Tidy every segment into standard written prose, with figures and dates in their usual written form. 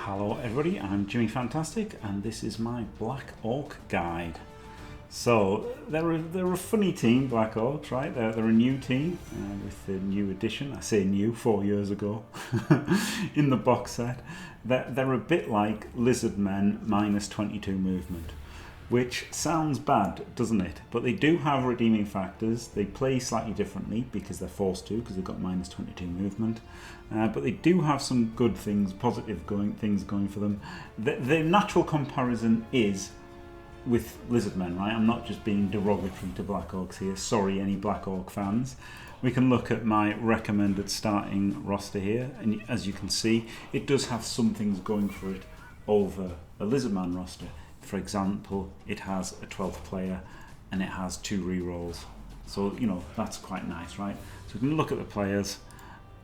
Hello everybody, I'm Jimmy Fantastic and this is my Black Orc guide. So they're a funny team, Black Orcs, right? They're a new team with the new edition. I say new, 4 years ago in the box set. They're a bit like Lizard Men minus 22 movement, which sounds bad, doesn't it? But they do have redeeming factors. They play slightly differently because they're forced to, because they've got minus 22 movement. But they do have some good things, positive things going for them. The natural comparison is with Lizard Men, right? I'm not just being derogatory to Black Orcs here. Sorry, any Black Orc fans. We can look at my recommended starting roster here, and as you can see, it does have some things going for it over a Lizard Man roster. For example, it has a 12th player and it has 2 rerolls. So, you know, that's quite nice, right? So we can look at the players.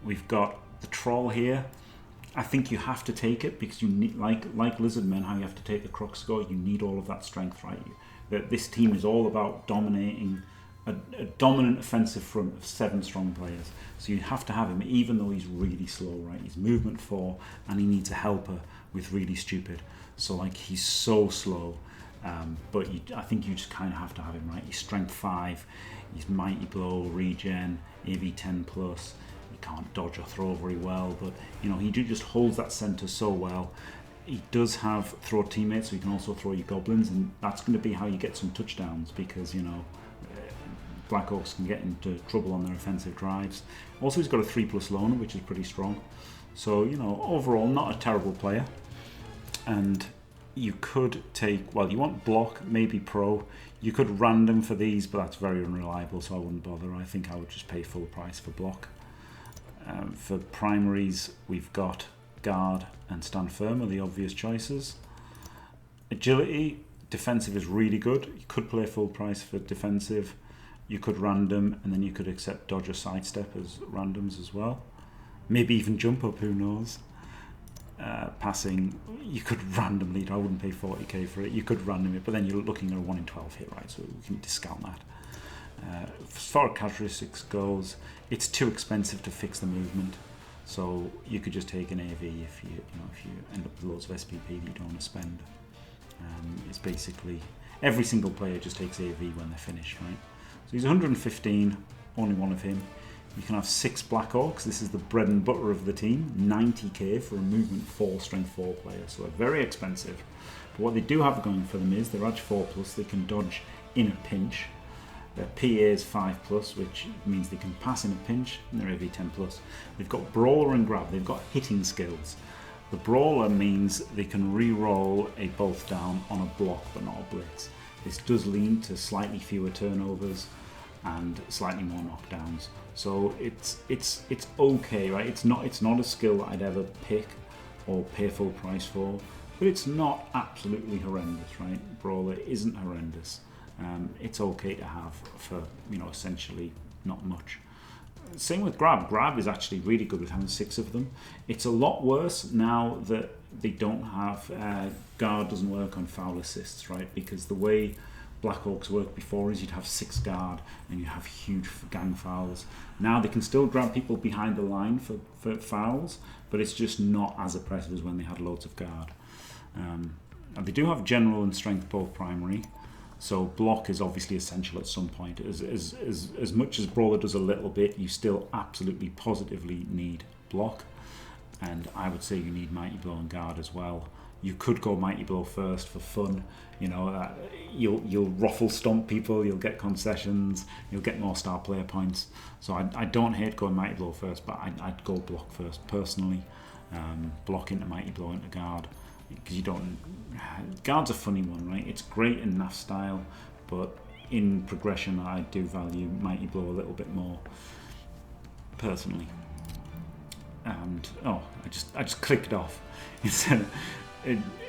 We've got the Troll here. I think you have to take it because you need, like Lizard Men, how you have to take the Crux score, you need all of that strength, right? This team is all about dominating a dominant offensive front of 7 strong players. So you have to have him, even though he's really slow, right? He's movement 4 and he needs a helper with really stupid. So like he's so slow, but I think you just kind of have to have him, right? He's strength 5, he's mighty blow, regen, AV 10 plus. He can't dodge or throw very well, but you know he just holds that center so well. He does have throw teammates, so you can also throw your goblins, and that's going to be how you get some touchdowns because you know Black Orcs can get into trouble on their offensive drives. Also, he's got a 3+ loner, which is pretty strong. So you know overall, not a terrible player. And you could take, well, you want block, maybe pro. You could random for these, but that's very unreliable, so I wouldn't bother. I think I would just pay full price for block. For primaries, we've got guard and stand firm are the obvious choices. Agility, defensive is really good. You could play full price for defensive. You could random, and then you could accept dodge or sidestep as randoms as well. Maybe even jump up, who knows. Passing, you could randomly, I wouldn't pay 40k for it, you could random it, but then you're looking at a 1 in 12 hit, right, so we can discount that. As far as characteristics goes, it's too expensive to fix the movement, so you could just take an AV if you end up with loads of SPP that you don't want to spend. It's basically, every single player just takes AV when they're finished, right? So he's 115, only one of him. You can have 6 Black Orcs. This is the bread and butter of the team. 90k for a movement 4, strength 4 player. So they're very expensive. But what they do have going for them is they're edge 4+. They can dodge in a pinch. Their PA is 5+, which means they can pass in a pinch. And they're AV 10+. They've got Brawler and Grab. They've got hitting skills. The Brawler means they can re-roll a both down on a block but not a blitz. This does lead to slightly fewer turnovers and slightly more knockdowns. So it's okay, right? It's not a skill that I'd ever pick or pay full price for, but it's not absolutely horrendous, right? Brawler isn't horrendous. It's okay to have for essentially not much. Same with Grab. Grab is actually really good with having 6 of them. It's a lot worse now that they don't have guard doesn't work on foul assists, right? Because the way Black Orcs worked before is you'd have 6 guard and you'd have huge gang fouls. Now they can still grab people behind the line for fouls, but it's just not as oppressive as when they had loads of guard. And they do have general and strength both primary, so block is obviously essential at some point. As much as Brawler does a little bit, you still absolutely positively need block, and I would say you need Mighty Blow and guard as well. You could go Mighty Blow first for fun, you'll ruffle stomp people, you'll get concessions, you'll get more star player points. So I don't hate going Mighty Blow first, but I'd go block first personally. Block into Mighty Blow into guard, because guard's a funny one, right? It's great in NAF style, but in progression I do value Mighty Blow a little bit more personally. And I just clicked off. Instead,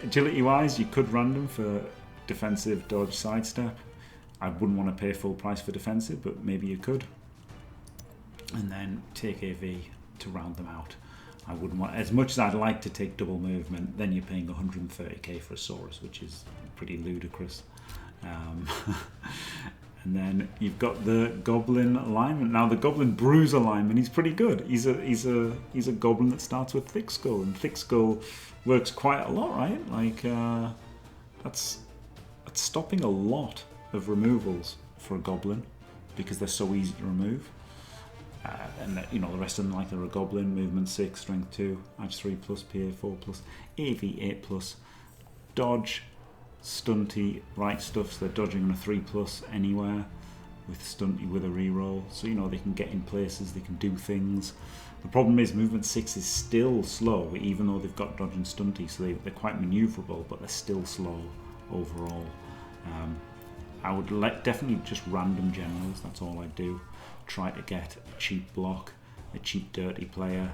agility wise, you could random for defensive, dodge, sidestep. I wouldn't want to pay full price for defensive, but maybe you could. And then take AV to round them out. I wouldn't want, as much as I'd like to take double movement, then you're paying 130k for a Saurus, which is pretty ludicrous. And then you've got the Goblin alignment. Now the Goblin Bruiser alignment, he's pretty good. He's a Goblin that starts with Thick Skull, and Thick Skull works quite a lot, right? Like that's stopping a lot of removals for a Goblin because they're so easy to remove. And you know, the rest of them, like they're a Goblin, movement 6, strength 2, edge 3+, PA 4+, AV 8+, dodge, stunty, right stuff, so they're dodging on a 3+ anywhere with stunty with a reroll, so you know they can get in places, they can do things. The problem is movement 6 is still slow, even though they've got dodge and stunty, so they're quite maneuverable, but they're still slow overall. I would definitely just random generals, that's all I do. Try to get a cheap block, a cheap dirty player.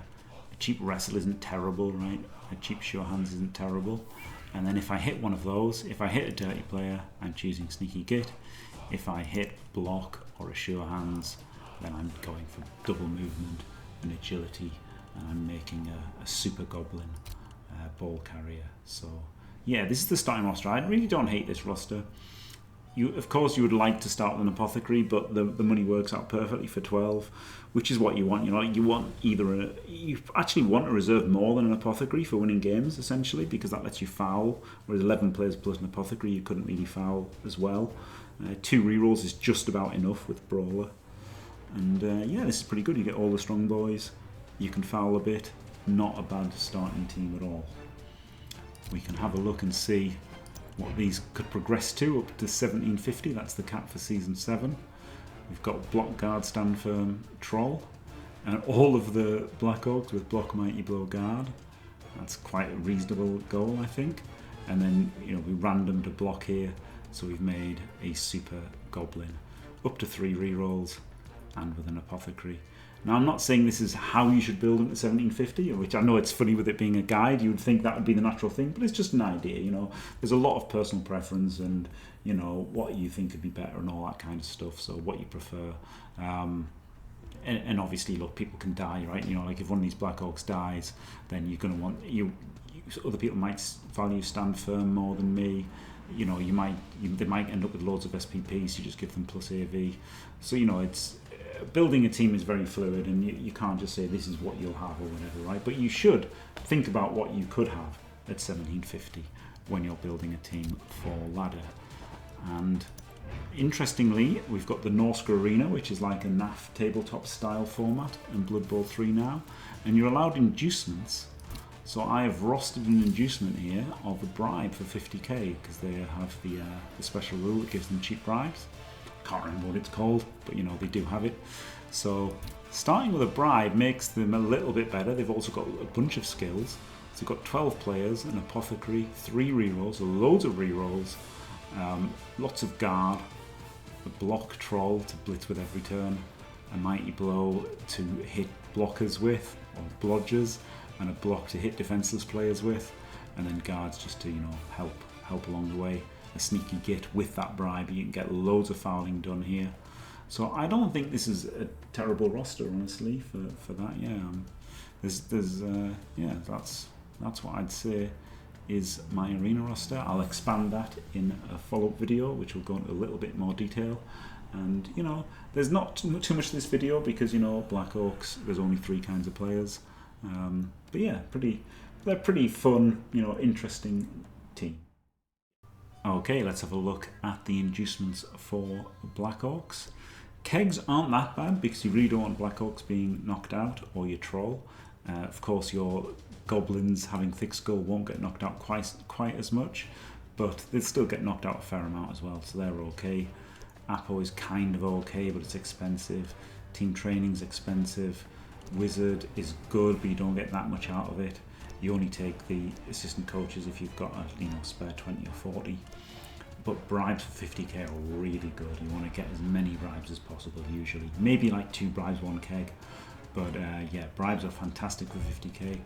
A cheap wrestle isn't terrible, right? A cheap sure hands isn't terrible. And then if I hit one of those, if I hit a dirty player, I'm choosing sneaky git. If I hit block or a sure hands, then I'm going for double movement and agility, and I'm making a super goblin ball carrier. So yeah, this is the starting roster. I really don't hate this roster. Of course, you would like to start with an apothecary, but the money works out perfectly for 12, which is what you want. You know, you want you actually want to reserve more than an apothecary for winning games, essentially, because that lets you foul. Whereas 11 players plus an apothecary, you couldn't really foul as well. 2 rerolls is just about enough with Brawler, and yeah, this is pretty good. You get all the strong boys. You can foul a bit. Not a bad starting team at all. We can have a look and see what these could progress to, up to 1750. That's the cap for season 7. We've got block, guard, stand firm, troll, and all of the Black Orcs with block, mighty blow, guard. That's quite a reasonable goal, I think. And then, you know, we random to block here, so we've made a super goblin, up to 3 rerolls, and with an apothecary. Now, I'm not saying this is how you should build them to 1750, which I know it's funny with it being a guide. You would think that would be the natural thing, but it's just an idea, you know. There's a lot of personal preference and, you know, what you think could be better and all that kind of stuff, so what you prefer. And obviously, look, people can die, right? You know, like if one of these Black Orcs dies, then you're going to want... other people might value stand firm more than me. You know, they might end up with loads of SPP, so you just give them plus AV. So, you know, it's... building a team is very fluid, and you can't just say this is what you'll have or whatever, right? But you should think about what you could have at 1750 when you're building a team for ladder. And interestingly, we've got the Norsk Arena, which is like a NAF tabletop style format, and Blood Bowl 3 now, and you're allowed inducements. So I have rostered an inducement here of a bribe for 50k, because they have the special rule that gives them cheap bribes. Can't remember what it's called, but you know, they do have it. So starting with a bribe makes them a little bit better. They've also got a bunch of skills. So they've got 12 players, an apothecary, 3 rerolls, loads of rerolls, lots of guard, a block troll to blitz with every turn, a mighty blow to hit blockers with, or blodgers, and a block to hit defenseless players with, and then guards just to, you know, help along the way. A sneaky git with that bribe, you can get loads of fouling done here. So I don't think this is a terrible roster, honestly, for that. Yeah, yeah, that's what I'd say is my arena roster. I'll expand that in a follow-up video, which will go into a little bit more detail. And you know, there's not too much to this video because, you know, Black Orcs, there's only 3 kinds of players. But yeah, they're pretty fun, you know, interesting team. Okay, let's have a look at the inducements for Black Orcs. Kegs aren't that bad because you really don't want Black Orcs being knocked out, or your troll. Of course, your goblins having thick skull won't get knocked out quite as much, but they'll still get knocked out a fair amount as well, so they're okay. Apo is kind of okay, but it's expensive. Team training's expensive. Wizard is good, but you don't get that much out of it. You only take the assistant coaches if you've got a, you know, spare 20 or 40. But bribes for 50k are really good. You want to get as many bribes as possible usually. Maybe like 2 bribes, 1 keg. But yeah, bribes are fantastic for 50k.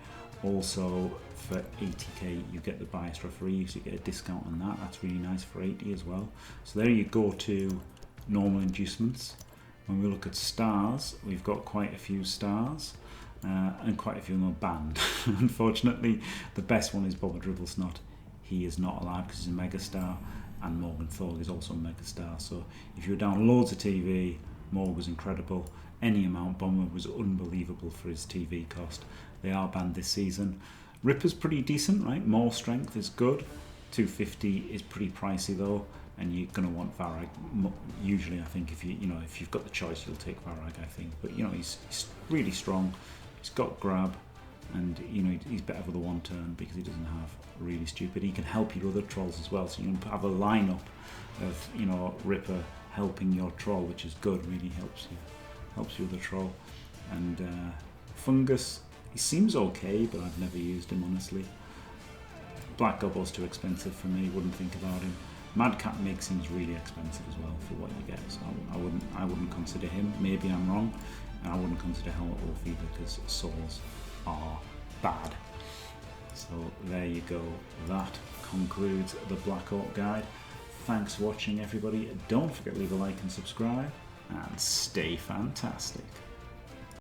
Also for 80k you get the biased referee, so you get a discount on that. That's really nice for 80 as well. So there you go to normal inducements. When we look at stars, we've got quite a few stars. And quite a few of them are banned. Unfortunately, the best one is Boba Dribblesnot. He is not allowed because he's a megastar. and Morgan Thorg is also a megastar. So if you were down loads of TV, Morg was incredible. Any amount Bomber was unbelievable for his TV cost. They are banned this season. Ripper's pretty decent, right? More strength is good. 250 is pretty pricey though, and you're going to want Varag. Usually, I think if you've got the choice, you'll take Varag. I think, but he's really strong. He's got grab, and he's better for the one turn because he doesn't have really stupid. He can help your other trolls as well, so you can have a lineup of Ripper helping your troll, which is good. Really helps your other troll. And Fungus, he seems okay, but I've never used him honestly. Black Gobble's too expensive for me. Wouldn't think about him. Madcap Mig seems really expensive as well for what you get, so I wouldn't consider him. Maybe I'm wrong, and I wouldn't consider Helmet Wolf either because souls are bad. So there you go. That concludes the Black Orc guide. Thanks for watching, everybody. Don't forget to leave a like and subscribe, and stay fantastic.